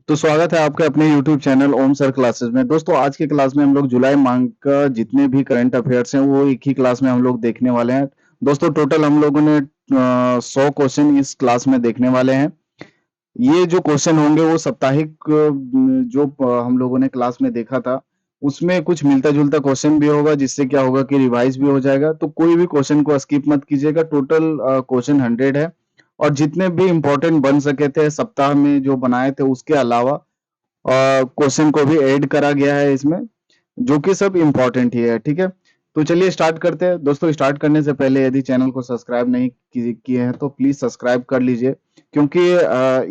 तो स्वागत है आपके अपने YouTube चैनल ओम सर क्लासेस में। दोस्तों आज की क्लास में हम लोग जुलाई माह का जितने भी करंट अफेयर्स हैं वो एक ही क्लास में हम लोग देखने वाले हैं। दोस्तों टोटल हम लोगों ने 100 क्वेश्चन इस क्लास में देखने वाले हैं। ये जो क्वेश्चन होंगे वो साप्ताहिक जो हम लोगों ने क्लास में देखा था उसमें कुछ मिलता जुलता क्वेश्चन भी होगा, जिससे क्या होगा कि रिवाइज भी हो जाएगा। तो कोई भी क्वेश्चन को स्किप मत कीजिएगा। टोटल क्वेश्चन 100 है और जितने भी इंपॉर्टेंट बन सके थे सप्ताह में जो बनाए थे उसके अलावा क्वेश्चन को भी ऐड करा गया है इसमें, जो कि सब इम्पोर्टेंट ही है। ठीक है, तो चलिए स्टार्ट करते हैं। दोस्तों स्टार्ट करने से पहले यदि चैनल को सब्सक्राइब नहीं किए हैं तो प्लीज सब्सक्राइब कर लीजिए, क्योंकि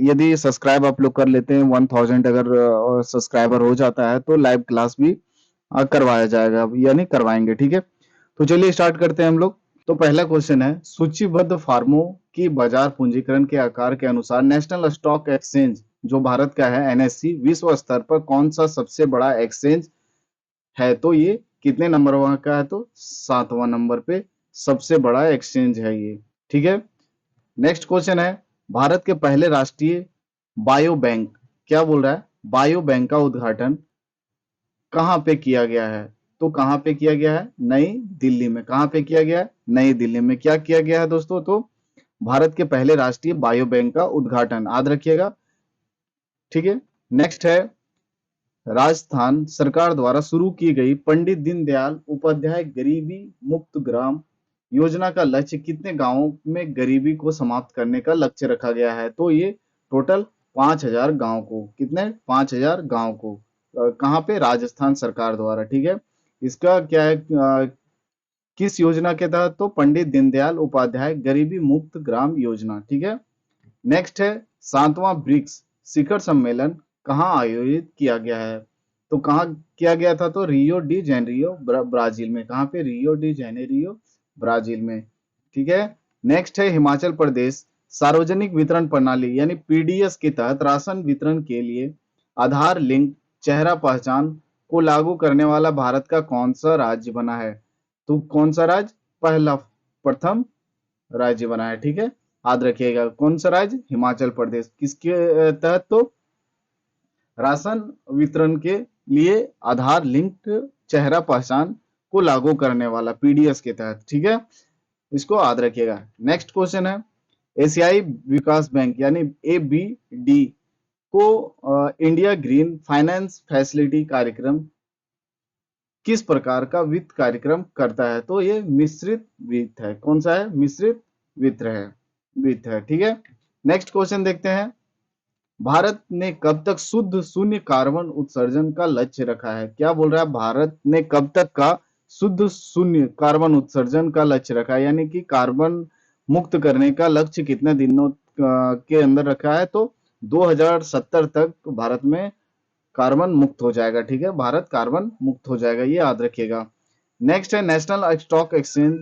यदि सब्सक्राइब आप लोग कर लेते हैं 1000 अगर सब्सक्राइबर हो जाता है तो लाइव क्लास भी करवाया जाएगा, यानी करवाएंगे। ठीक है, तो चलिए स्टार्ट करते हैं हम लोग। तो पहला क्वेश्चन है, सूचीबद्ध फार्मों की बाजार पूंजीकरण के आकार के अनुसार नेशनल स्टॉक एक्सचेंज जो भारत का है एनएससी विश्व स्तर पर कौन सा सबसे बड़ा एक्सचेंज है? तो ये कितने नंबर का है? तो 7वां नंबर पे सबसे बड़ा एक्सचेंज है ये। ठीक है, नेक्स्ट क्वेश्चन है, भारत के पहले राष्ट्रीय बायो बैंक, क्या बोल रहा है, बायो बैंक का उद्घाटन कहाँ पे किया गया है? तो कहाँ पे किया गया है? नई दिल्ली में। कहाँ पे किया गया है? नई दिल्ली में। क्या किया गया है दोस्तों? तो भारत के पहले राष्ट्रीय बायो बैंक का उद्घाटन, याद रखिएगा। ठीक है, नेक्स्ट है, राजस्थान सरकार द्वारा शुरू की गई पंडित दीनदयाल उपाध्याय गरीबी मुक्त ग्राम योजना का लक्ष्य कितने गांवों में गरीबी को समाप्त करने का लक्ष्य रखा गया है? तो ये टोटल 5000 गांव को, कितने? 5000 गांव को। कहाँ पे? राजस्थान सरकार द्वारा। ठीक है, इसका क्या है, किस योजना के तहत? तो पंडित दीनदयाल उपाध्याय गरीबी मुक्त ग्राम योजना। ठीक है, नेक्स्ट है, 7वां ब्रिक्स शिखर सम्मेलन कहाँ आयोजित किया गया है? तो कहाँ किया गया था? तो रियो डी जेनेरियो ब्राजील में। कहाँ पे? रियो डी जेनेरियो ब्राजील में। ठीक है, नेक्स्ट है, हिमाचल प्रदेश सार्वजनिक वितरण प्रणाली यानी पीडीएस के तहत राशन वितरण के लिए आधार लिंक चेहरा पहचान को लागू करने वाला भारत का कौन सा राज्य बना है? तो कौन सा राज्य पहला प्रथम राज्य बना है? ठीक है, याद रखिएगा, कौन सा राज्य? हिमाचल प्रदेश। किसके तहत? तो राशन वितरण के लिए आधार लिंक्ड चेहरा पहचान को लागू करने वाला, पीडीएस के तहत। ठीक है, इसको याद रखिएगा। नेक्स्ट क्वेश्चन है, एशियाई विकास बैंक यानी एबीडी को इंडिया ग्रीन फाइनेंस फैसिलिटी कार्यक्रम किस प्रकार का वित्त कार्यक्रम करता है? तो ये मिश्रित वित्त है। कौन सा है? मिश्रित वित्त है। ठीक है, नेक्स्ट क्वेश्चन देखते हैं, भारत ने कब तक शुद्ध शून्य कार्बन उत्सर्जन का लक्ष्य रखा है? क्या बोल रहा है, भारत ने कब तक का शुद्ध शून्य कार्बन उत्सर्जन का लक्ष्य रखा है, यानी कि कार्बन मुक्त करने का लक्ष्य कितने दिनों के अंदर रखा है? तो 2070 तक भारत में कार्बन मुक्त हो जाएगा। ठीक है, भारत कार्बन मुक्त हो जाएगा, ये याद रखिएगा। नेक्स्ट है, नेशनल स्टॉक एक्सचेंज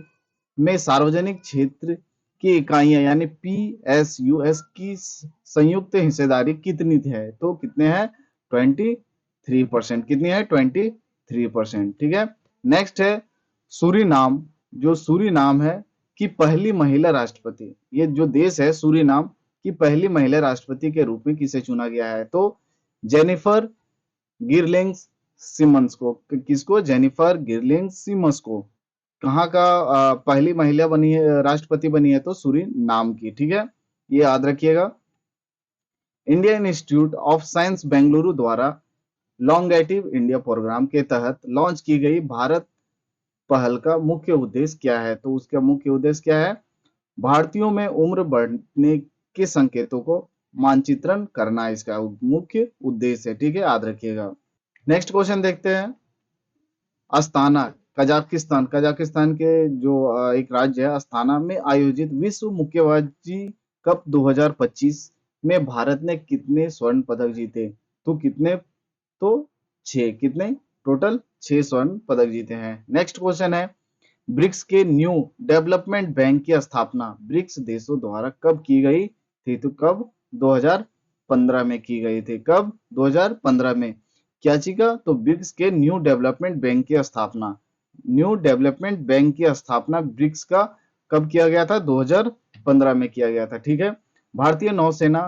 में सार्वजनिक क्षेत्र की इकाइयां यानी पीएसयूएस की संयुक्त हिस्सेदारी कितनी है? तो कितने हैं? 23%। कितनी है? 23%। ठीक है, नेक्स्ट है, सूरीनाम, जो सूरीनाम है कि पहली महिला राष्ट्रपति, ये जो देश है सूरीनाम की पहली महिला राष्ट्रपति के रूप में किसे चुना गया है? तो जेनिफर गिरलिंग सिमंस को। किसको? जेनिफर गिरलिंग सिमंस को। कहाँ का पहली महिला बनी है, राष्ट्रपति बनी है? तो सूरीनाम की। ठीक है, ये याद रखिएगा। Indian institute of science Bengaluru द्वारा लॉन्गेटिव इंडिया प्रोग्राम के तहत लॉन्च की गई भारत पहल का मुख्य उद्देश्य क्या है? तो उसका मुख्य उद्देश्य क्या है? भारतीयों में उम्र बढ़ने के संकेतों को मानचित्रण करना इसका मुख्य उद्देश्य है। ठीक है, याद रखिएगा। नेक्स्ट क्वेश्चन देखते हैं, अस्ताना कजाकिस्तान, कजाकिस्तान के जो एक राज्य है अस्ताना में आयोजित विश्व मुक्केबाजी कप 2025 में भारत ने कितने स्वर्ण पदक जीते? तो कितने? तो 6। कितने? टोटल 6 स्वर्ण पदक जीते हैं। नेक्स्ट क्वेश्चन है, ब्रिक्स के न्यू डेवलपमेंट बैंक की स्थापना ब्रिक्स देशों द्वारा कब की गई थी? तो कब? 2015 में की गई थी। कब? 2015 में। क्या चीज का? तो ब्रिक्स के न्यू डेवलपमेंट बैंक की स्थापना, न्यू डेवलपमेंट बैंक की स्थापना ब्रिक्स का कब किया गया था? 2015 में किया गया था। ठीक है, भारतीय नौसेना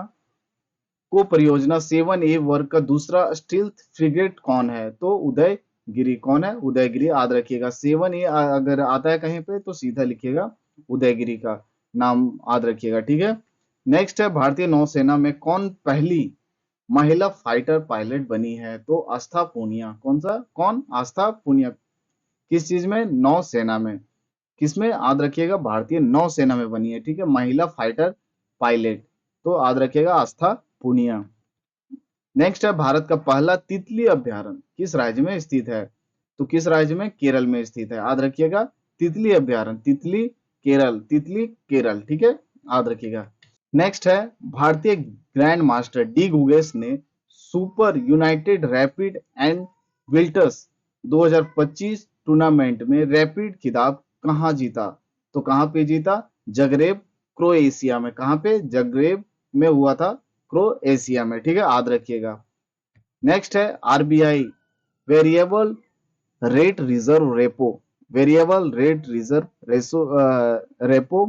को परियोजना 7A वर्ग का दूसरा स्टील्थ फ्रिगेट कौन है? तो उदयगिरी। कौन है? उदयगिरी। याद रखिएगा 7A अगर आता है कहीं पे तो सीधा लिखिएगा उदयगिरी का नाम याद रखिएगा, ठीक है। नेक्स्ट है भारतीय नौसेना में कौन पहली महिला फाइटर पायलट बनी है? तो आस्था पूनिया। कौन सा? कौन? आस्था पूनिया। किस चीज में? नौसेना में। किसमें? याद रखिएगा भारतीय नौसेना में बनी है, ठीक है, महिला फाइटर पायलट। तो याद रखिएगा आस्था पूनिया। नेक्स्ट है भारत का पहला तितली अभ्यारण्य किस राज्य में स्थित है? तो किस राज्य में? केरल में स्थित है। याद रखिएगा तितली अभ्यारण्य, तितली केरल, तितली केरल, ठीक है, याद रखिएगा। नेक्स्ट है भारतीय ग्रैंड मास्टर डी गुगेस ने super united rapid and blitz 2025 tournament में रैपिड खिताब कहां जीता? तो कहां पे जीता? जगरेब, क्रोएशिया में। कहां पे? जगरेब में हुआ था, क्रोएशिया में, ठीक है, याद रखिएगा। नेक्स्ट है RBI variable rate reserve repo, variable rate reserve repo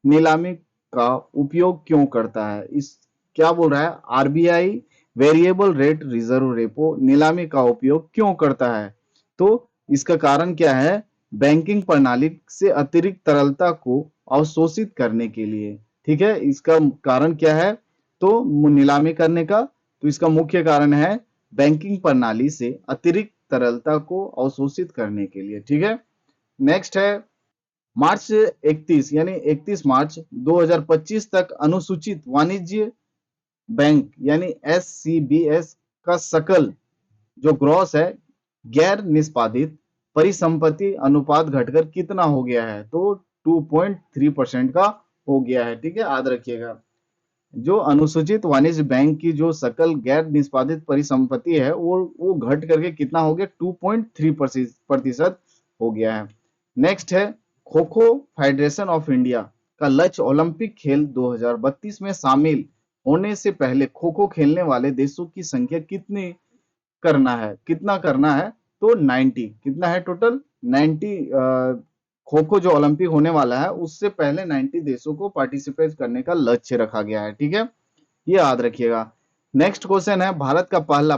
नीलामी का उपयोग क्यों करता है? इस क्या बोल रहा है? RBI variable rate reserve repo नीलामी का उपयोग क्यों करता है? तो इसका कारण क्या है? बैंकिंग प्रणाली से अतिरिक्त तरलता को अवशोषित करने के लिए, ठीक है। इसका कारण क्या है? तो नीलामी करने का, तो इसका मुख्य कारण है बैंकिंग प्रणाली से अतिरिक्त तरलता को अवशोषित करने के लिए, ठीक है। नेक्स्ट है मार्च 31 यानी 31 मार्च 2025 तक अनुसूचित वाणिज्य बैंक यानी एससीबीएस का सकल जो ग्रॉस है गैर निष्पादित परिसंपत्ति अनुपात घटकर कितना हो गया है? तो 2.3% का हो गया है, ठीक है, याद रखिएगा। जो अनुसूचित वाणिज्य बैंक की जो सकल गैर निष्पादित परिसंपत्ति है वो घट करके कितना हो गया? 2.3% हो गया है। नेक्स्ट है kho kho federation of India का लक्ष्य ओलंपिक खेल 2032 में शामिल होने से पहले खो खो खेलने वाले देशों की संख्या कितनी करना है? कितना करना है? तो 90। कितना है टोटल? 90। खो खो जो ओलंपिक होने वाला है उससे पहले 90 देशों को पार्टिसिपेट करने का लक्ष्य रखा गया है, ठीक है, ये याद रखिएगा। नेक्स्ट क्वेश्चन है भारत का पहला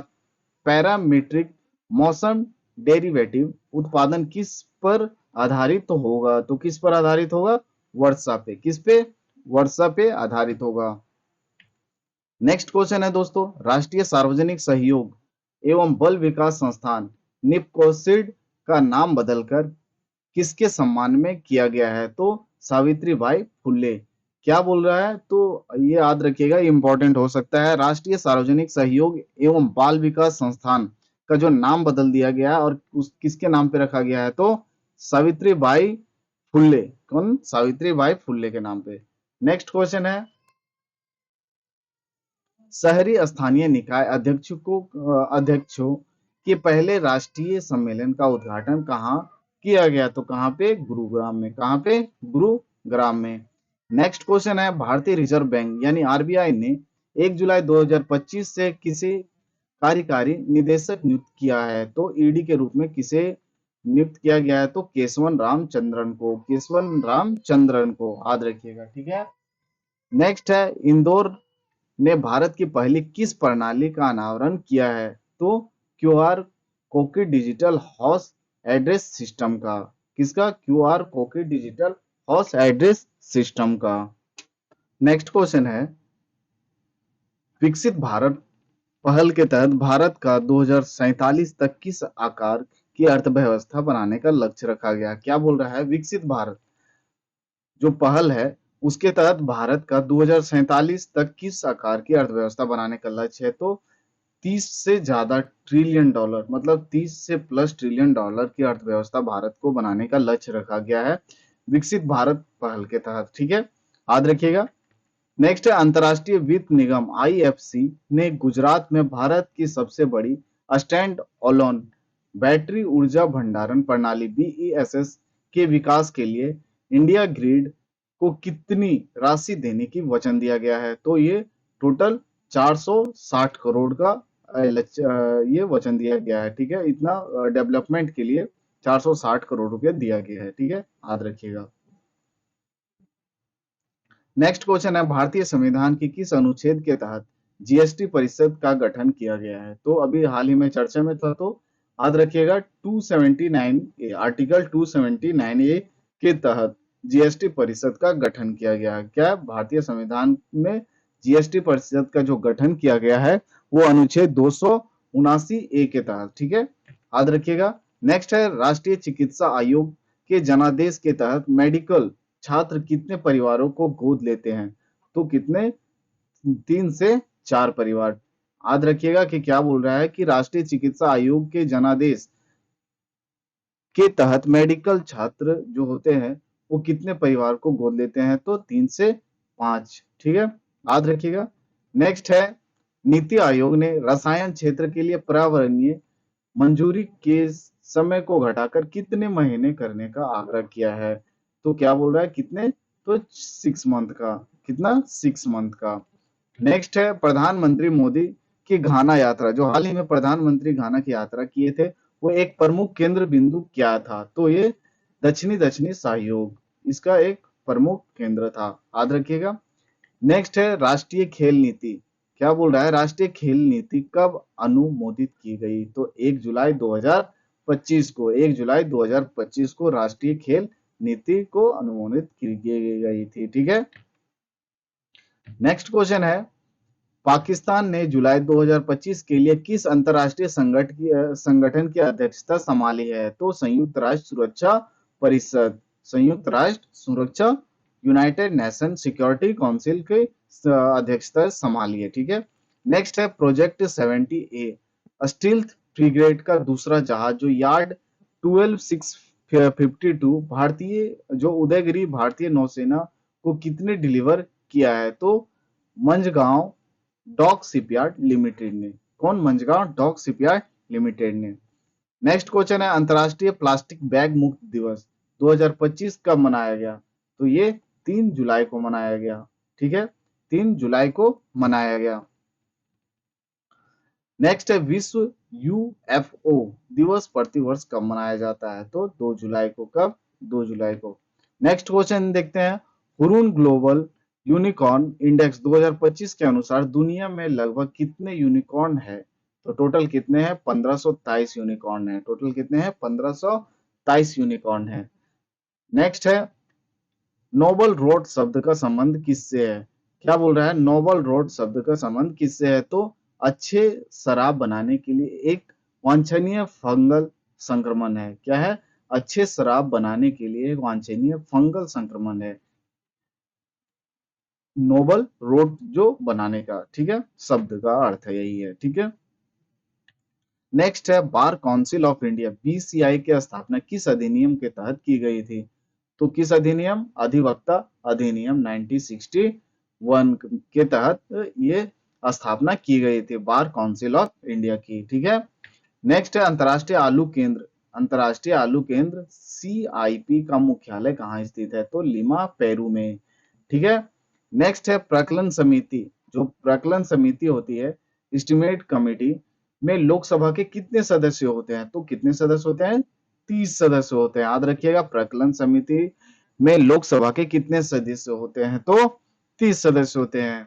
पैरामीट्रिक मौसम डेरिवेटिव उत्पादन किस पर आधारित तो होगा? तो किस पर आधारित होगा? वर्षा पे। किस पे? वर्षा पे आधारित होगा। नेक्स्ट क्वेश्चन है दोस्तों राष्ट्रीय सार्वजनिक सहयोग एवं बल विकास संस्थान निपकोसिड का नाम बदलकर किसके सम्मान में किया गया है? तो सावित्री बाई फुल्ले। क्या बोल रहा है? तो ये याद रखिएगा इंपॉर्टेंट हो सकता है। राष्ट्रीय सार्वजनिक सहयोग एवं बाल विकास संस्थान का जो नाम बदल दिया गया है और उस किसके नाम पे रखा गया है? तो सावित्री बाई फुल्ले। कौन? सावित्री बाई फुल्ले के नाम पे। नेक्स्ट क्वेश्चन है शहरी स्थानीय निकाय अध्यक्षों के पहले राष्ट्रीय सम्मेलन का उद्घाटन कहाँ किया गया? तो कहाँ पे? गुरुग्राम में। कहाँ पे? गुरुग्राम में। नेक्स्ट क्वेश्चन है भारतीय रिजर्व बैंक यानी आरबीआई ने 1 जुलाई 2025 से किसे कार्यकारी निदेशक नियुक्त किया है? तो ईडी के रूप में किसे नियुक्त किया गया है? तो केशवन रामचंद्रन को। केशवन रामचंद्रन को याद रखिएगा, ठीक है। नेक्स्ट है इंदौर ने भारत की पहली किस प्रणाली का अनावरण किया है? तो क्यूआर कोकी डिजिटल हाउस एड्रेस सिस्टम का। किसका? क्यूआर कोकी डिजिटल हाउस एड्रेस सिस्टम का। नेक्स्ट क्वेश्चन है विकसित भारत पहल के तहत भारत का 2047 तक किस आकार की अर्थव्यवस्था बनाने का लक्ष्य रखा गया? क्या बोल रहा है? विकसित भारत जो पहल है उसके तहत भारत का 2047 तक किस आकार की अर्थव्यवस्था बनाने का लक्ष्य है? तो 30 से ज्यादा ट्रिलियन डॉलर मतलब 30 से प्लस ट्रिलियन डॉलर की अर्थव्यवस्था भारत को बनाने का लक्ष्य रखा गया है विकसित भारत पहल के तहत, ठीक है, याद रखिएगा। नेक्स्ट है अंतरराष्ट्रीय वित्त निगम आईएफसी ने गुजरात में भारत की सबसे बड़ी स्टैंड अलोन बैटरी ऊर्जा भंडारण प्रणाली बीईएसएस के विकास के लिए इंडिया ग्रिड को कितनी राशि देने की वचन दिया गया है? तो ये टोटल 460 करोड़ का ये वचन दिया गया है, ठीक है, इतना डेवलपमेंट के लिए 460 करोड़ रुपया दिया गया है, ठीक है, याद रखिएगा। नेक्स्ट क्वेश्चन है भारतीय संविधान की किस अनुच्छेद के तहत जीएसटी परिषद का गठन किया गया है? तो अभी हाल ही में चर्चा में था, तो याद रखिएगा 279 ए, आर्टिकल 279 ए के तहत जीएसटी परिषद का गठन किया गया है। क्या भारतीय संविधान में जीएसटी परिषद का जो गठन किया गया है वो अनुच्छेद 279 ए के तहत, ठीक है, याद रखिएगा। नेक्स्ट है राष्ट्रीय चिकित्सा आयोग के जनादेश के तहत मेडिकल छात्र कितने परिवारों को गोद लेते हैं? तो कितने? 3 से 4 परिवार। याद रखिएगा कि क्या बोल रहा है कि राष्ट्रीय चिकित्सा आयोग के जनादेश के तहत मेडिकल छात्र जो होते हैं वो कितने परिवार को गोद लेते हैं? तो 3 से 5, ठीक है, याद रखिएगा। नेक्स्ट है नीति आयोग ने रसायन क्षेत्र के लिए पर्यावरणीय मंजूरी के समय को घटाकर कितने महीने करने का आग्रह किया है? तो क्या बोल रहा है, कितने? तो 6 मंथ का। कितना? 6 मंथ का। नेक्स्ट है प्रधानमंत्री मोदी की घाना यात्रा, जो हाल ही में प्रधानमंत्री घाना की यात्रा किए थे, वो एक प्रमुख केंद्र बिंदु क्या था? तो ये दक्षिणी दक्षिणी सहयोग इसका एक प्रमुख केंद्र था, याद रखिएगा। नेक्स्ट है राष्ट्रीय खेल नीति। क्या बोल रहा है, राष्ट्रीय खेल नीति कब अनुमोदित की गई? तो 1 जुलाई 2025 को, 1 जुलाई 2025 को राष्ट्रीय खेल नीति को अनुमोदित की गई थी, ठीक है। नेक्स्ट क्वेश्चन है पाकिस्तान ने जुलाई 2025 के लिए किस अंतरराष्ट्रीय संगठन की अध्यक्षता संभाली है? तो संयुक्त राष्ट्र सुरक्षा परिषद, संयुक्त राष्ट्र सुरक्षा, यूनाइटेड नेशन सिक्योरिटी काउंसिल की अध्यक्षता संभाली है, ठीक है। नेक्स्ट है प्रोजेक्ट 70A, स्टील्थ फ्रिगेट का दूसरा जहाज जो यार्ड 12652 भारतीय जो उदयगिरी भारतीय नौसेना को कितने डिलीवर किया है? तो मंझगांव डॉक शिपयार्ड लिमिटेड ने। कौन? मंझगांव डॉक शिपयार्ड लिमिटेड ने। नेक्स्ट क्वेश्चन है अंतरराष्ट्रीय प्लास्टिक बैग मुक्त दिवस 2025 कब मनाया गया? तो ये 3 जुलाई को मनाया गया, ठीक है, 3 जुलाई को मनाया गया। नेक्स्ट है विश्व यूएफओ दिवस प्रतिवर्ष कब मनाया जाता है? तो 2 जुलाई को। कब? 2 जुलाई को। नेक्स्ट क्वेश्चन देखते हैं हुरून ग्लोबल यूनिकॉर्न इंडेक्स 2025 के अनुसार दुनिया में लगभग कितने यूनिकॉर्न है? तो टोटल कितने हैं? 1523 यूनिकॉर्न है। टोटल कितने हैं? 1523 यूनिकॉर्न है। नेक्स्ट है नोबल रोड शब्द का संबंध किससे है? क्या बोल रहा है, नोबल रोड शब्द का संबंध किससे है? तो अच्छे शराब बनाने के लिए एक वांछनीय फंगल संक्रमण है। क्या है? अच्छे शराब बनाने के लिए एक वांछनीय फंगल संक्रमण है, नोबल रोड जो बनाने का, ठीक है, शब्द का अर्थ है यही है, ठीक है। नेक्स्ट है bar council of India BCI की स्थापना किस अधिनियम के तहत की गई थी? तो किस अधिनियम? अधिवक्ता अधिनियम 1961 के तहत ये स्थापना की गई थी बार काउंसिल ऑफ इंडिया की, ठीक है। नेक्स्ट है अंतरराष्ट्रीय आलू केंद्र, अंतरराष्ट्रीय आलू केंद्र सीआईपी का मुख्यालय कहाँ स्थित है? तो लिमा पेरू में, ठीक है। नेक्स्ट है प्रकलन समिति, जो प्रकलन समिति होती है एस्टिमेट कमेटी में लोकसभा के कितने सदस्य होते हैं? तो कितने सदस्य होते हैं? 30 सदस्य होते हैं, याद रखिएगा। प्रकलन समिति में लोकसभा के कितने सदस्य होते हैं? तो 30 सदस्य होते हैं।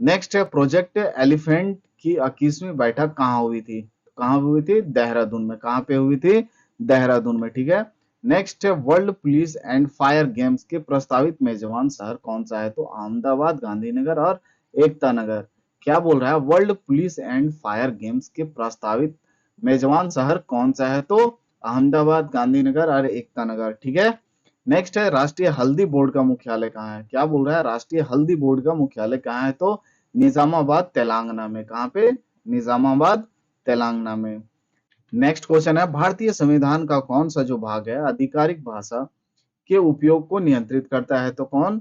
नेक्स्ट है प्रोजेक्ट एलिफेंट की 21वीं बैठक कहाँ हुई थी? कहाँ हुई थी? देहरादून में। कहाँ पे हुई थी? देहरादून में, ठीक है। नेक्स्ट है world police and fire games के प्रस्तावित मेजबान शहर कौन सा है? तो अहमदाबाद, गांधीनगर और एकता नगर। क्या बोल रहा है, world police and fire games के प्रस्तावित मेजबान शहर कौन सा है? तो अहमदाबाद, गांधीनगर और एकता नगर, ठीक है। नेक्स्ट है राष्ट्रीय हल्दी बोर्ड का मुख्यालय कहाँ है? क्या बोल रहा है, राष्ट्रीय हल्दी बोर्ड का मुख्यालय कहाँ है? तो निजामाबाद तेलंगाना में। कहाँ पे? निजामाबाद तेलंगाना में। नेक्स्ट क्वेश्चन है भारतीय संविधान का कौन सा जो भाग है आधिकारिक भाषा के उपयोग को नियंत्रित करता है? तो कौन?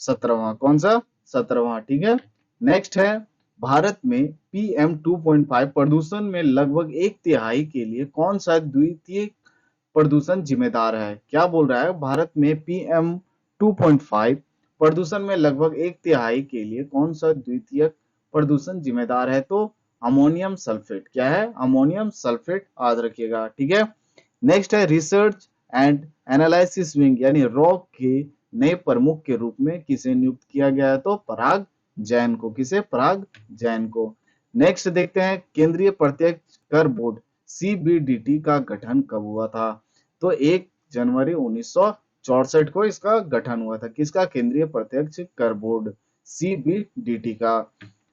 17वां। कौन सा? 17वां, ठीक है। नेक्स्ट है भारत में पीएम 2.5 प्रदूषण में लगभग 1/3 के लिए कौन सा द्वितीय प्रदूषण जिम्मेदार है? क्या बोल रहा है, भारत में पीएम 2.5 प्रदूषण में लगभग 1/3 के लिए कौन सा द्वितीय प्रदूषण जिम्मेदार है? तो अमोनियम सल्फेट। क्या है? अमोनियम सल्फेट, याद रखिएगा, ठीक है। नेक्स्ट है रिसर्च एंड एनालिसिस विंग यानी रॉ के नए प्रमुख के रूप में किसे नियुक्त किया गया है? तो पराग जैन को, किसे? पराग जैन को। नेक्स्ट देखते हैं, केंद्रीय प्रत्यक्ष कर बोर्ड सीबीडीटी का गठन कब हुआ था? तो 1 जनवरी 1964 को इसका गठन हुआ था। किसका? केंद्रीय प्रत्यक्ष कर बोर्ड सीबीडीटी का।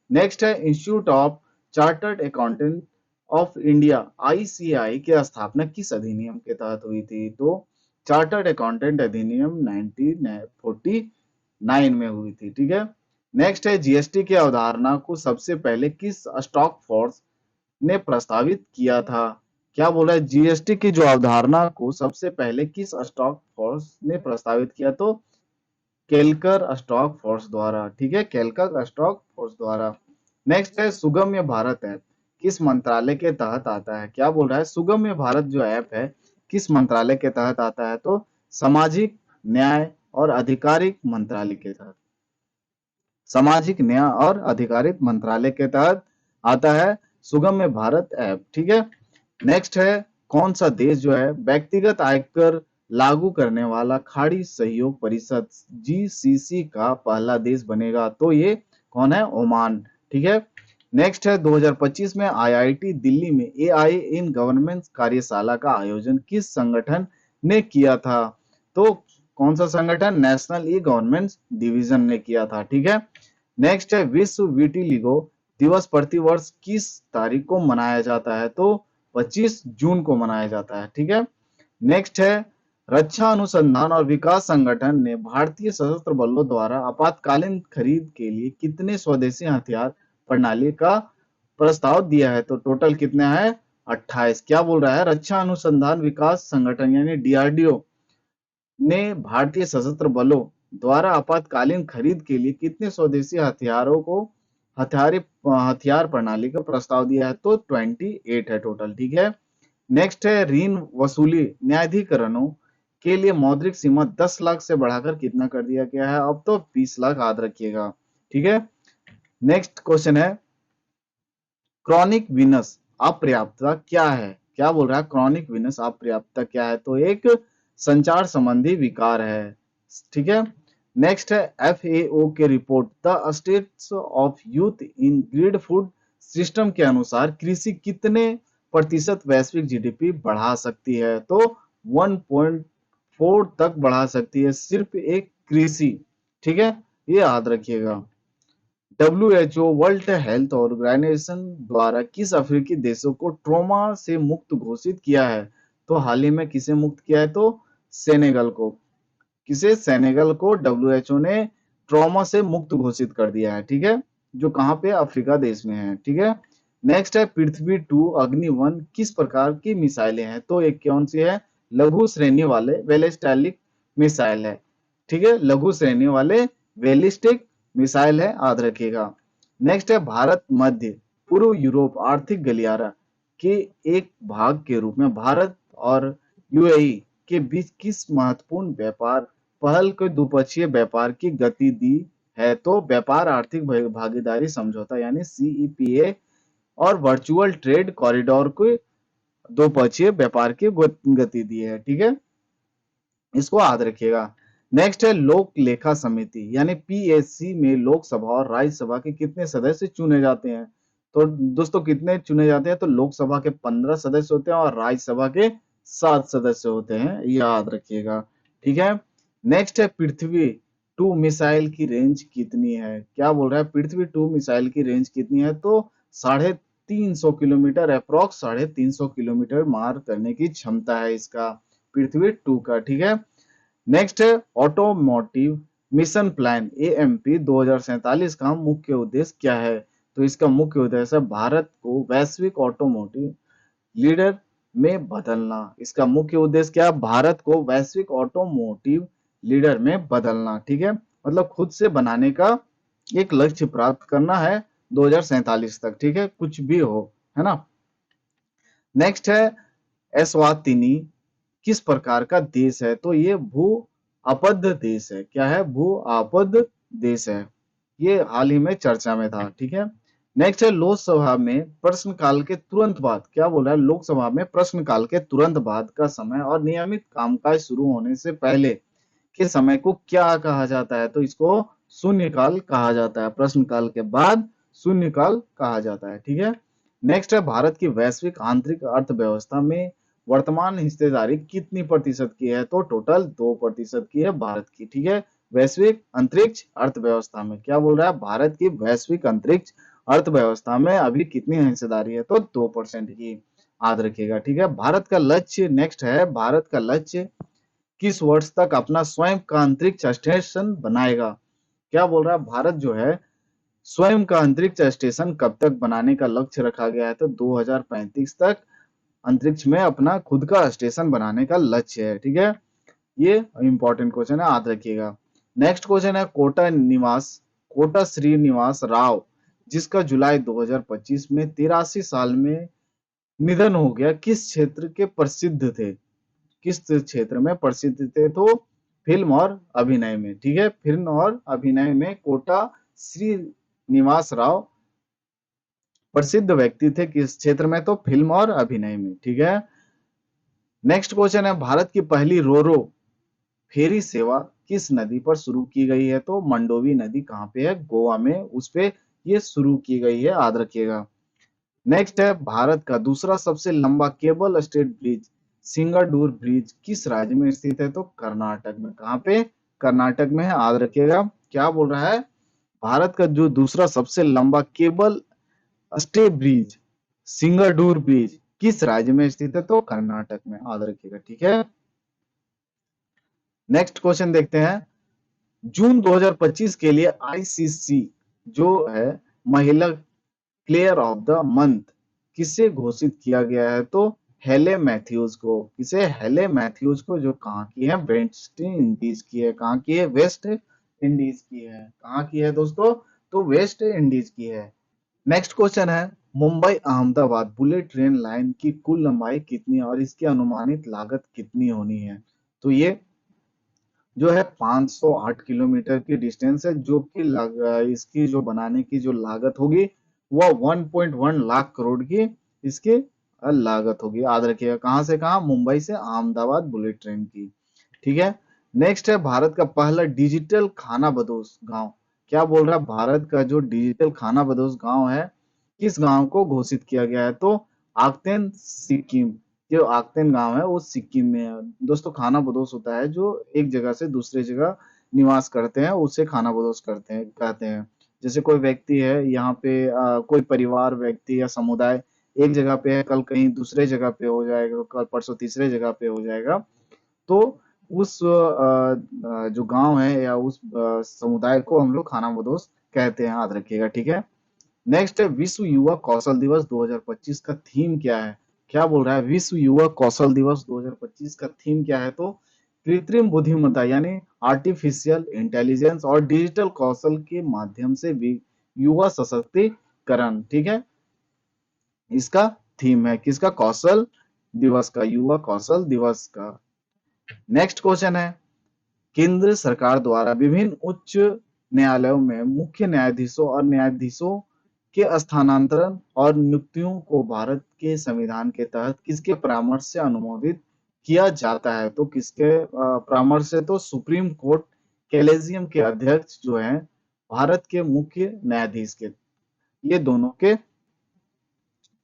नेक्स्ट है, institute of chartered accountant of India ICI की स्थापना किस अधिनियम के तहत हुई थी? तो चार्टर्ड अकाउंटेंट अधिनियम 1949 में हुई थी। ठीक है। नेक्स्ट है, जीएसटी की अवधारणा को सबसे पहले किस स्टॉक फोर्स ने प्रस्तावित किया था? क्या बोला है? जीएसटी की जो अवधारणा को सबसे पहले किस स्टॉक फोर्स ने प्रस्तावित किया? तो केलकर स्टॉक फोर्स द्वारा। ठीक है, केलकर स्टॉक फोर्स द्वारा। नेक्स्ट है, सुगम्य भारत ऐप किस मंत्रालय के तहत आता है? क्या बोल रहा है? सुगम्य भारत जो ऐप है किस मंत्रालय के तहत आता है? तो सामाजिक न्याय और आधिकारिक मंत्रालय के तहत, सामाजिक न्याय और आधिकारिक मंत्रालय के तहत आता है सुगम्य भारत ऐप। ठीक है। नेक्स्ट है, कौन सा देश जो है व्यक्तिगत आयकर लागू करने वाला खाड़ी सहयोग परिषद जीसीसी का पहला देश बनेगा? तो ये कौन है? ओमान। ठीक है। नेक्स्ट है, 2025 में आईआईटी दिल्ली में एआई इन गवर्नमेंट कार्यशाला का आयोजन किस संगठन ने किया था? तो कौन सा संगठन? नेशनल ई गवर्नमेंट डिवीजन ने किया था। ठीक है। नेक्स्ट है, विश्व विटिलिगो दिवस प्रतिवर्ष किस तारीख को मनाया जाता है? तो 25 जून को मनाया जाता है। ठीक है। नेक्स्ट है, रक्षा अनुसंधान और विकास संगठन ने भारतीय सशस्त्र बलों द्वारा आपातकालीन खरीद के लिए कितने स्वदेशी हथियार प्रणाली का प्रस्ताव दिया है? तो टोटल कितने हैं? 28। क्या बोल रहा है? रक्षा अनुसंधान विकास संगठन यानी डीआरडीओ ने भारतीय सशस्त्र बलों द्वारा आपातकालीन खरीद के लिए कितने स्वदेशी हथियारों को हथियार प्रणाली का प्रस्ताव दिया है? तो 28 है टोटल। ठीक है। नेक्स्ट है, ऋण वसूली न्यायाधिकरणों के लिए मौद्रिक सीमा 10 लाख से बढ़ाकर कितना कर दिया गया है? अब तो 20 लाख याद रखिएगा। ठीक है। नेक्स्ट क्वेश्चन है, क्रॉनिक वीनस अपर्याप्तता क्या है? क्या बोल रहा है? क्रॉनिक वीनस अपर्याप्तता क्या है? तो एक संचार संबंधी विकार है। ठीक है। नेक्स्ट है, एफएओ के report the states of youth in grid food system के अनुसार कृषि कितने प्रतिशत वैश्विक जीडीपी बढ़ा सकती है? तो 1.4 तक बढ़ा सकती है, सिर्फ एक कृषि। ठीक है, ये याद रखिएगा। डब्ल्यूएचओ वर्ल्ड हेल्थ ऑर्गेनाइजेशन द्वारा किस अफ्रीकी देशों को ट्रोमा से मुक्त घोषित किया है? तो हाल ही में किसे मुक्त किया है? तो सेनेगल को। किसे? सेनेगल को डब्ल्यूएचओ ने ट्रॉमा से मुक्त घोषित कर दिया है। ठीक है, जो कहां पे? अफ्रीका देश में है। ठीक है। नेक्स्ट है, पृथ्वी 2 अग्नि 1 किस प्रकार की मिसाइलें हैं? तो एक कौन सी है? लघु श्रेणी वाले बैलिस्टिक मिसाइल है। ठीक है, लघु श्रेणी वाले बैलिस्टिक मिसाइल है, याद रखिएगा। नेक्स्ट है, भारत मध्य पूर्व यूरोप आर्थिक गलियारा के एक भाग के रूप में भारत और यूएई के बीच किस महत्वपूर्ण व्यापार पहल को द्विपक्षीय व्यापार की गति दी है? तो व्यापार आर्थिक भागीदारी समझौता यानी सीईपीए और वर्चुअल ट्रेड कॉरिडोर को द्विपक्षीय व्यापार की गति दी है। ठीक है, इसको याद रखिएगा। नेक्स्ट है, लोक लेखा समिति यानी पीएससी में लोकसभा और राज्यसभा के कितने सदस्य चुने जाते हैं? तो दोस्तों कितने चुने जाते हैं? तो लोकसभा के 15 सदस्य होते हैं और राज्यसभा के 7 सदस्य होते हैं, याद रखिएगा। ठीक है। नेक्स्ट है, पृथ्वी 2 मिसाइल की रेंज कितनी है? क्या बोल रहा है? पृथ्वी 2 मिसाइल की रेंज कितनी है? तो 350 किलोमीटर, अप्रोक्स 350 किलोमीटर मार करने की क्षमता है इसका, पृथ्वी 2 का। ठीक है। नेक्स्ट है, ऑटोमोटिव मिशन प्लान एएमपी 2047 का मुख्य उद्देश्य क्या है? तो इसका मुख्य उद्देश्य है भारत को वैश्विक ऑटोमोटिव लीडर में बदलना। इसका मुख्य उद्देश्य क्या? भारत को वैश्विक ऑटोमोटिव लीडर में बदलना। ठीक है, मतलब खुद से बनाने का एक लक्ष्य प्राप्त करना है 2047 तक। ठीक है, कुछ भी हो, है ना। नेक्स्ट है, एस्वातिनी किस प्रकार का देश है? तो ये भू आपद देश है। क्या है? भू आपद देश है। ये हाल ही में चर्चा में था। ठीक है। नेक्स्ट है, लोकसभा में प्रश्नकाल के तुरंत बाद, क्या बोल रहा है? लोकसभा में प्रश्नकाल के तुरंत बाद का समय और नियमित कामकाज शुरू होने से पहले के समय को क्या कहा जाता है? तो इसको शून्यकाल कहा जाता है। प्रश्नकाल के बाद शून्यकाल कहा जाता है। ठीक है। नेक्स्ट है, भारत की वैश्विक आंतरिक अर्थव्यवस्था में वर्तमान हिस्सेदारी कितनी प्रतिशत की है? तो टोटल 2% की है भारत की। ठीक है। वैश्विक अंतरिक्ष अर्थव्यवस्था में क्या बोल रहा है? भारत की वैश्विक अंतरिक्ष अर्थव्यवस्था में अभी कितनी हिस्सेदारी है? तो 2% की। याद रखिएगा। ठीक है। भारत का लक्ष्य, नेक्स्ट है, भारत का लक्ष्य किस वर्ष तक अपना स्वयं का अंतरिक्ष स्टेशन बनाएगा? क्या बोल रहा है? भारत जो है स्वयं का अंतरिक्ष स्टेशन कब तक बनाने का लक्ष्य रखा गया है? तो 2035 तक अंतरिक्ष में अपना खुद का स्टेशन बनाने का लक्ष्य है। ठीक है। ये इंपॉर्टेंट क्वेश्चन है, याद रखिएगा। नेक्स्ट क्वेश्चन है, कोटा श्रीनिवास राव, जिसका जुलाई 2025 में 83 साल में निधन हो गया, किस क्षेत्र के प्रसिद्ध थे? किस क्षेत्र में प्रसिद्ध थे? तो फिल्म और अभिनय में। ठीक है। फिल्म और अभिनय में कोटा श्रीनिवास राव प्रसिद्ध व्यक्ति थे। किस क्षेत्र में? तो फिल्म और अभिनय में। ठीक है। नेक्स्ट क्वेश्चन है, भारत की पहली रोरो फेरी सेवा किस नदी पर शुरू की गई है? तो मंडोवी नदी कहाँ पे है? गोवा में, उस पे ये शुरू की गई है, याद रखिएगा। नेक्स्ट है, भारत का दूसरा सबसे लंबा केबल स्टेट ब्रिज सिंगाडूर ब्रिज किस राज्य में स्थित है? तो कर्नाटक में। कहाँ पे? कर्नाटक में है, याद रखिएगा। क्या बोल रहा है? भारत का जो दूसरा सबसे लंबा केबल स्टे ब्रिज सिंगाडूर ब्रिज किस राज्य में स्थित है? तो कर्नाटक में, याद रखिएगा। ठीक है। नेक्स्ट क्वेश्चन देखते हैं, जून 2025 के लिए आईसीसी जो है महिला प्लेयर ऑफ द मंथ किसे घोषित किया गया है? तो हेले मैथ्यूज को। किसे? हेले मैथ्यूज को, जो कहाँ की है? वेस्ट इंडीज की है। कहाँ की है? वेस्ट इंडीज की है। कहाँ की है दोस्तों? तो वेस्ट इंडीज की है। नेक्स्ट क्वेश्चन है, Mumbai Ahmedabad bullet train line की कुल लंबाई कितनी है और इसकी अनुमानित लागत कितनी होनी है? तो ये जो है 508 किलोमीटर की डिस्टेंस है, जो कि इसकी जो बनाने की जो लागत होगी वह 1.1 लाख करोड़ की इसकी लागत होगी। याद रखिएगा। कहां से कहां? मुंबई से अहमदाबाद बुलेट ट्रेन की। ठीक है। नेक्स्ट है, भारत का पहला डिजिटल खाना बदोश गांव। क्या बोल रहा है? भारत का जो डिजिटल खाना बदोश गांव है, किस गांव को घोषित किया गया है? तो आक्तेन सिक्किम। जो आक्तेन गांव है वो सिक्किम में है। दोस्तों, खाना बदोश होता है जो एक जगह से दूसरे जगह निवास करते हैं, उसे खाना बदोश करते हैं कहते हैं। जैसे कोई व्यक्ति है यहाँ पे, कोई परिवार, व्यक्ति या समुदाय एक जगह पे है, कल कहीं दूसरे जगह पे हो जाएगा, कल परसों तीसरे जगह पे हो जाएगा, तो उस जो गांव है या उस समुदाय को हम लोग खाना बदोश कहते हैं, याद रखिएगा। ठीक है। नेक्स्ट है, विश्व युवा कौशल दिवस 2025 का थीम क्या है? क्या बोल रहा है? विश्व युवा कौशल दिवस 2025 का थीम क्या है? तो कृत्रिम बुद्धिमत्ता यानी आर्टिफिशियल इंटेलिजेंस और डिजिटल कौशल के माध्यम से युवा सशक्तिकरण। ठीक है। इसका थीम है किसका? कौशल दिवस का, युवा कौशल दिवस का। नेक्स्ट क्वेश्चन है, केंद्र सरकार द्वारा विभिन्न उच्च न्यायालयों में मुख्य न्यायाधीशों और न्यायाधीशों के स्थानांतरण और नियुक्तियों को भारत के संविधान के तहत किसके परामर्श से अनुमोदित किया जाता है? तो किसके परामर्श से? तो सुप्रीम कोर्ट कॉलेजियम के अध्यक्ष जो हैं भारत के मुख्य न्यायाधीश के, ये दोनों के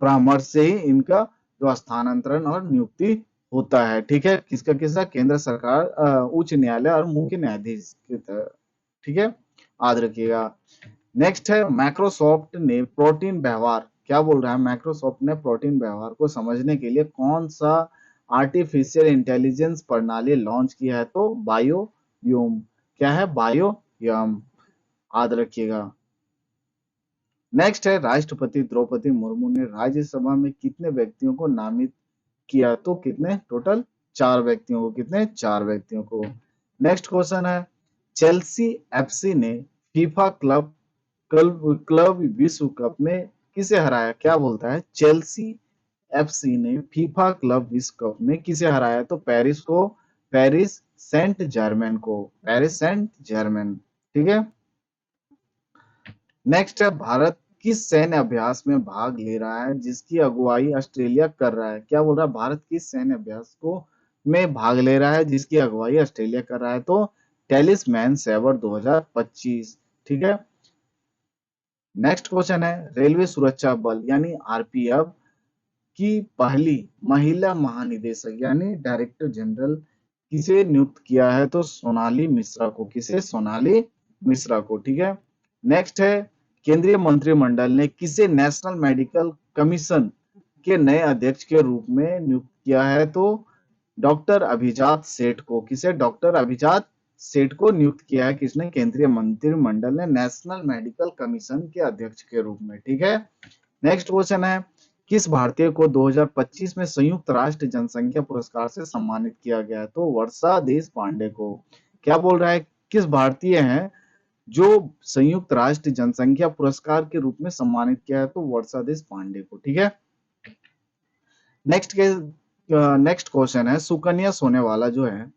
परामर्श से ही इनका जो स्थानांतरण और नियुक्ति होता है। ठीक है। किसका किसका? केंद्र सरकार, उच्च न्यायालय और मुख्य न्यायाधीश के तहत। ठीक है। याद रखिएगा। नेक्स्ट है, माइक्रोसॉफ्ट ने प्रोटीन व्यवहार, क्या बोल रहा है? माइक्रोसॉफ्ट ने प्रोटीन व्यवहार को समझने के लिए कौन सा आर्टिफिशियल इंटेलिजेंस प्रणाली लॉन्च किया है? तो बायोयम। क्या है? बायोयम। याद रखिएगा। नेक्स्ट है, राष्ट्रपति द्रौपदी मुर्मू ने राज्यसभा में कितने व्यक्तियों को नामित किया? तो कितने? टोटल 4 व्यक्तियों को। कितने? 4 व्यक्तियों को। नेक्स्ट क्वेश्चन है, चेल्सी एफसी ने फीफा क्लब विश्व कप में किसे हराया? क्या बोलता है? चेल्सी एफसी ने फीफा क्लब विश्व कप में किसे हराया? तो पेरिस सेंट जर्मेन को। Paris Saint Germain. ठीक है। नेक्स्ट है, भारत किस सैन्य अभ्यास में भाग ले रहा है जिसकी अगुवाई ऑस्ट्रेलिया कर रहा है? क्या बोल रहा है? भारत किस सैन्य अभ्यास को में भाग ले रहा है जिसकी अगुवाई ऑस्ट्रेलिया कर रहा है? तो टेलिस्मैन सेवर 2025। ठीक है। नेक्स्ट क्वेश्चन है रेलवे सुरक्षा बल यानी आरपीएफ की पहली महिला महानिदेशक यानी डायरेक्टर जनरल किसे नियुक्त किया है? तो सोनाली मिश्रा को। किसे? सोनाली मिश्रा को। ठीक है। नेक्स्ट है केंद्रीय मंत्रिमंडल ने किसे नेशनल मेडिकल कमीशन के नए अध्यक्ष के रूप में नियुक्त किया है? तो डॉक्टर अभिजात सेठ को। किसे? डॉक्टर अभिजात सेठ को नियुक्त किया है किसने? केंद्रीय मंत्रिमंडल ने नेशनल मेडिकल कमीशन के अध्यक्ष के रूप में। ठीक है। नेक्स्ट क्वेश्चन है किस भारतीय को 2025 में संयुक्त राष्ट्र जनसंख्या पुरस्कार से सम्मानित किया गया है? तो वर्षा देश पांडे को। क्या बोल रहा है? किस भारतीय हैं जो संयुक्त राष्ट्र जनसंख्या पुरस्कार के रूप में सम्मानित किया है? तो वर्षा देश पांडे को। ठीक है। नेक्स्ट के नेक्स्ट क्वेश्चन है सुकन्या सोनेवाला जो है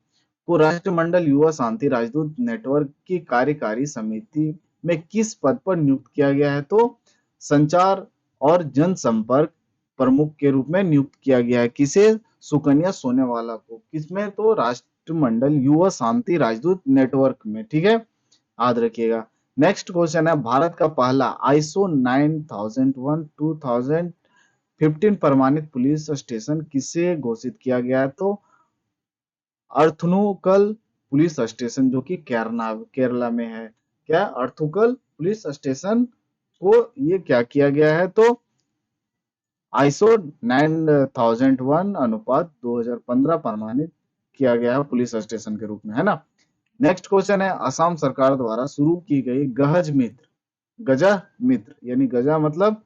वो राष्ट्रमंडल युवा शांति राजदूत नेटवर्क की कार्यकारी समिति में किस पद पर नियुक्त किया गया है? तो संचार और जनसंपर्क प्रमुख के रूप में नियुक्त किया गया है। किसे? सुकन्या सोनेवाला को। किसमें? तो राष्ट्रमंडल युवा शांति राजदूत नेटवर्क में। ठीक है। याद रखिएगा। नेक्स्ट क्वेश्चन है भारत का पहला आईएसओ 9001 2015 प्रमाणित पुलिस स्टेशन किसे घोषित किया गया है? तो अर्थुनुकल पुलिस स्टेशन जो कि केरला में है। क्या? अर्थुकल पुलिस स्टेशन को ये क्या किया गया है? तो आईएसओ 9001 अनुपात 2015 प्रमाणित किया गया है पुलिस स्टेशन के रूप में, है ना। नेक्स्ट क्वेश्चन है असम सरकार द्वारा शुरू की गई गजा मित्र यानी गजा मतलब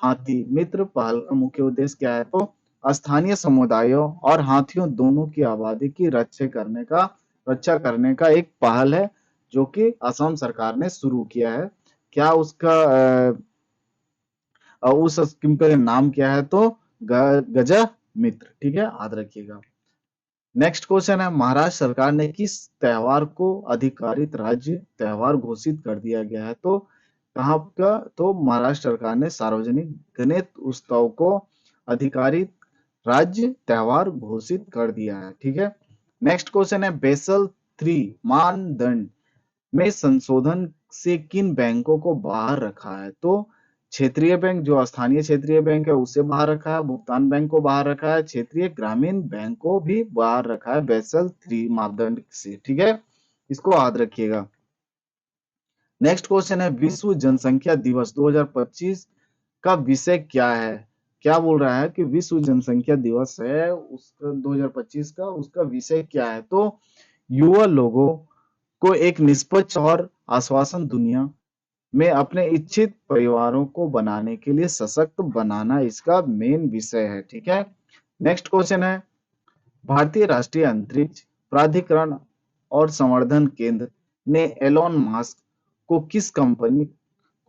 हाथी मित्र पहल का मुख्य उद्देश्य क्या है? तो स्थानीय समुदायों और हाथियों दोनों की आबादी की रक्षा करने का एक पहल है जो कि असम सरकार ने शुरू किया है। क्या उसका उस स्कीम का नाम क्या है? तो गजा मित्र। ठीक है। याद रखिएगा। नेक्स्ट क्वेश्चन है महाराष्ट्र सरकार ने किस त्योहार को अधिकारित राज्य त्योहार घोषित कर दिया गया है? तो कहाँ का? तो महाराष्ट्र सरकार ने सार्वजनिक गणेश उत्सव को अधिकारित राज्य त्योहार घोषित कर दिया है। ठीक है। नेक्स्ट क्वेश्चन है बेसल 3 मानदंड में संशोधन से किन बैंकों को बाहर रखा है? तो क्षेत्रीय बैंक जो स्थानीय क्षेत्रीय बैंक है उसे बाहर रखा है, भुगतान बैंक को बाहर रखा है, क्षेत्रीय ग्रामीण बैंक को भी बाहर रखा है बेसल 3 मापदंड से। ठीक है। इसको याद रखिएगा। नेक्स्ट क्वेश्चन है विश्व जनसंख्या दिवस 2025 का विषय क्या है? क्या बोल रहा है कि विश्व जनसंख्या दिवस है उसका 2025 का उसका विषय क्या है? तो युवा लोगों को एक निष्पक्ष और आश्वासन दुनिया में अपने इच्छित परिवारों को बनाने के लिए सशक्त बनाना इसका मेन विषय है। ठीक है। नेक्स्ट क्वेश्चन है भारतीय राष्ट्रीय अंतरिक्ष प्राधिकरण और संवर्धन केंद्र ने एलोन मस्क को किस कंपनी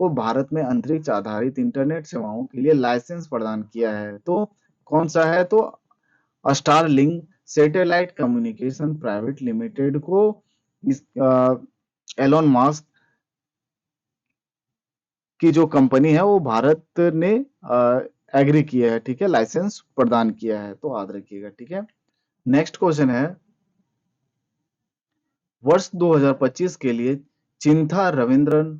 को भारत में अंतरिक्ष आधारित इंटरनेट सेवाओं के लिए लाइसेंस प्रदान किया है? तो कौन सा है? तो Starlink satellite communication private limited को इस एलोन मस्क की जो कंपनी है वो भारत ने एग्री किया है। ठीक है। लाइसेंस प्रदान किया है। तो याद रखिएगा। ठीक है। नेक्स्ट क्वेश्चन है वर्ष 2025 के लिए चिंथा रविंद्रन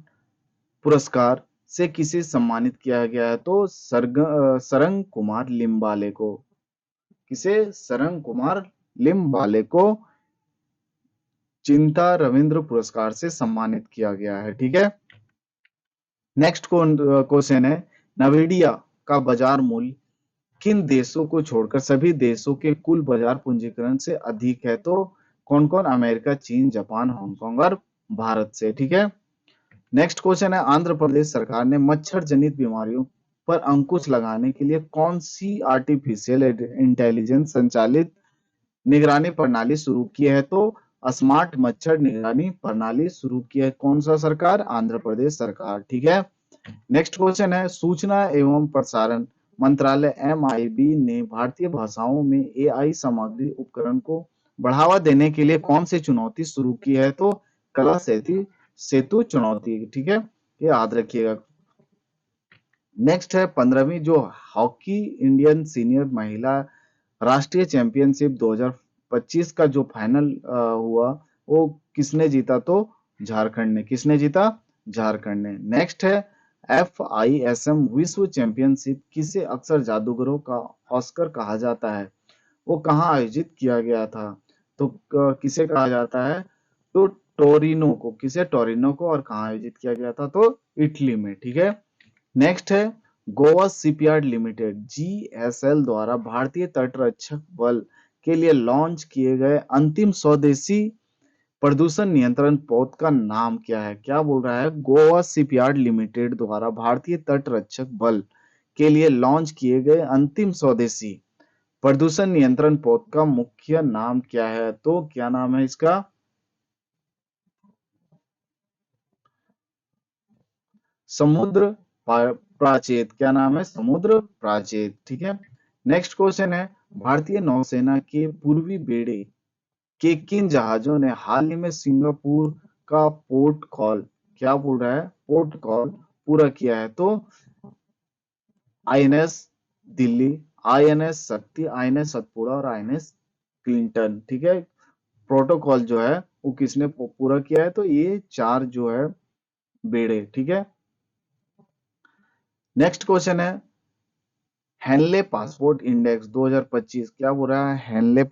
पुरस्कार से किसे सम्मानित किया गया है? तो सरंग कुमार लिम्बाले को। किसे? सरंग कुमार लिम्बाले को चिंता रविंद्र पुरस्कार से सम्मानित किया गया है। ठीक है। नेक्स्ट क्वेश्चन है नवीडिया का बाजार मूल्य किन देशों को छोड़कर सभी देशों के कुल बाजार पूंजीकरण से अधिक है? तो कौन कौन? अमेरिका, चीन, जापान, हांगकांग और भारत से। ठीक है। नेक्स्ट क्वेश्चन है आंध्र प्रदेश सरकार ने मच्छर जनित बीमारियों पर अंकुश लगाने के लिए कौन सी आर्टिफिशियल इंटेलिजेंस संचालित निगरानी प्रणाली शुरू की है? तो स्मार्ट मच्छर निगरानी प्रणाली शुरू की है। कौन सा सरकार? आंध्र प्रदेश सरकार। ठीक है। नेक्स्ट क्वेश्चन है सूचना एवं प्रसारण मंत्रालय MIB ने भारतीय भाषाओं में AI सामग्री उपकरण को बढ़ावा देने के लिए कौन सी चुनौती शुरू की है? तो कला सेतु चुनौती। ठीक है। ये याद रखिएगा। नेक्स्ट है 15वीं जो हॉकी इंडियन सीनियर महिला राष्ट्रीय चैंपियनशिप 2025 का जो फाइनल हुआ वो किसने जीता? तो झारखंड ने। किसने जीता? झारखंड ने। नेक्स्ट है FISM विश्व चैंपियनशिप किसे अक्सर जादूगरों का ऑस्कर कहा जाता है? वो कहाँ आयोजित किया गया था? तो किसे कहा जाता है? तो टोरिनो को। किसे? टोरिनो को। और कहाँ आयोजित किया गया था? तो इटली में। ठीक है। नेक्स्ट है गोवा शिपयार्ड लिमिटेड GSL द्वारा भारतीय तटरक्षक बल के लिए लॉन्च किए गए अंतिम स्वदेशी प्रदूषण नियंत्रण पौध का नाम क्या है? क्या बोल रहा है? गोवा शिपयार्ड लिमिटेड द्वारा भारतीय तटरक्षक बल के लिए लॉन्च किए गए अंतिम स्वदेशी प्रदूषण नियंत्रण पौध का मुख्य नाम क्या है? तो क्या नाम है इसका? समुद्र प्राचेत। क्या नाम है? समुद्र प्राचेत। ठीक है। नेक्स्ट क्वेश्चन है भारतीय नौसेना के पूर्वी बेड़े के किन जहाजों ने हाल ही में सिंगापुर का पोर्ट कॉल, क्या बोल रहा है? पोर्ट कॉल पूरा किया है? तो INS दिल्ली, INS शक्ति, INS सतपुड़ा और INS क्लिंटन। ठीक है। प्रोटोकॉल जो है वो किसने पूरा किया है? तो ये चार जो है बेड़े। ठीक है। नेक्स्ट क्वेश्चन है हेनले पासपोर्ट इंडेक्स 2025। क्या बोल रहा है? हेनले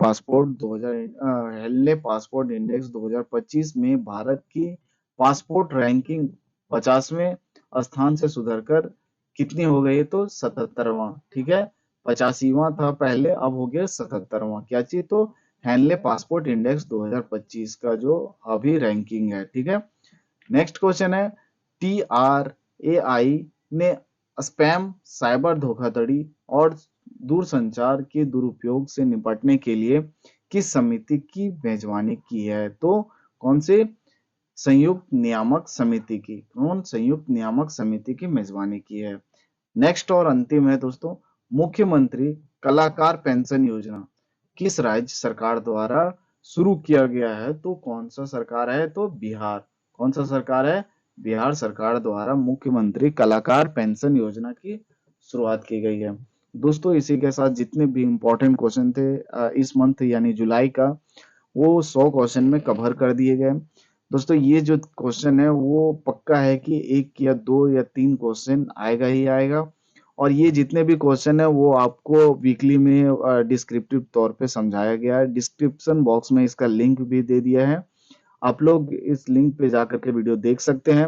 पासपोर्ट इंडेक्स 2025 में भारत की पासपोर्ट रैंकिंग 50वें स्थान से सुधरकर कितनी हो गई? तो 77वां। ठीक है। 85वां था पहले, अब हो गया 77वां। क्या चीज? तो हेनले पासपोर्ट इंडेक्स 2025 का जो अभी रैंकिंग है। ठीक है। नेक्स्ट क्वेश्चन है TRAI ने स्पैम, साइबर धोखाधड़ी और दूरसंचार के दुरुपयोग से निपटने के लिए किस समिति की मेजबानी की है? तो कौन से? संयुक्त नियामक समिति की। कौन? संयुक्त नियामक समिति की मेजबानी की है। नेक्स्ट और अंतिम है दोस्तों मुख्यमंत्री कलाकार पेंशन योजना किस राज्य सरकार द्वारा शुरू किया गया है? तो कौन सा सरकार है? तो बिहार। कौन सा सरकार है? बिहार सरकार द्वारा मुख्यमंत्री कलाकार पेंशन योजना की शुरुआत की गई है। दोस्तों इसी के साथ जितने भी इम्पोर्टेंट क्वेश्चन थे इस मंथ यानी जुलाई का, वो 100 क्वेश्चन में कवर कर दिए गए। दोस्तों ये जो क्वेश्चन है वो पक्का है कि एक या दो या तीन क्वेश्चन आएगा ही आएगा। और ये जितने भी क्वेश्चन है वो आपको वीकली में डिस्क्रिप्टिव तौर पे समझाया गया है। डिस्क्रिप्शन बॉक्स में इसका लिंक भी दे दिया है, आप लोग इस लिंक पे जाकर के वीडियो देख सकते हैं।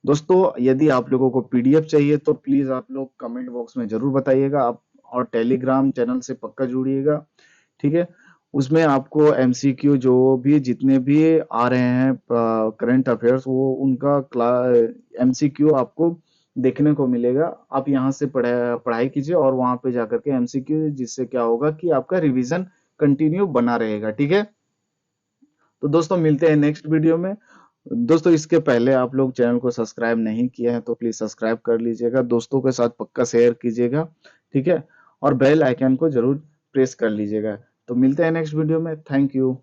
दोस्तों यदि आप लोगों को PDF चाहिए तो प्लीज आप लोग कमेंट बॉक्स में जरूर बताइएगा। आप और टेलीग्राम चैनल से पक्का जुड़िएगा। ठीक है। उसमें आपको MCQ जो भी जितने भी आ रहे हैं करंट अफेयर्स, वो उनका MCQ आपको देखने को मिलेगा। आप यहाँ से पढ़ाई कीजिए और वहां पे जाकर के MCQ, जिससे क्या होगा कि आपका रिवीजन कंटिन्यू बना रहेगा। ठीक है। तो दोस्तों मिलते हैं नेक्स्ट वीडियो में। दोस्तों इसके पहले आप लोग चैनल को सब्सक्राइब नहीं किए हैं तो प्लीज सब्सक्राइब कर लीजिएगा, दोस्तों के साथ पक्का शेयर कीजिएगा। ठीक है। और बेल आइकन को जरूर प्रेस कर लीजिएगा। तो मिलते हैं नेक्स्ट वीडियो में। Thank you.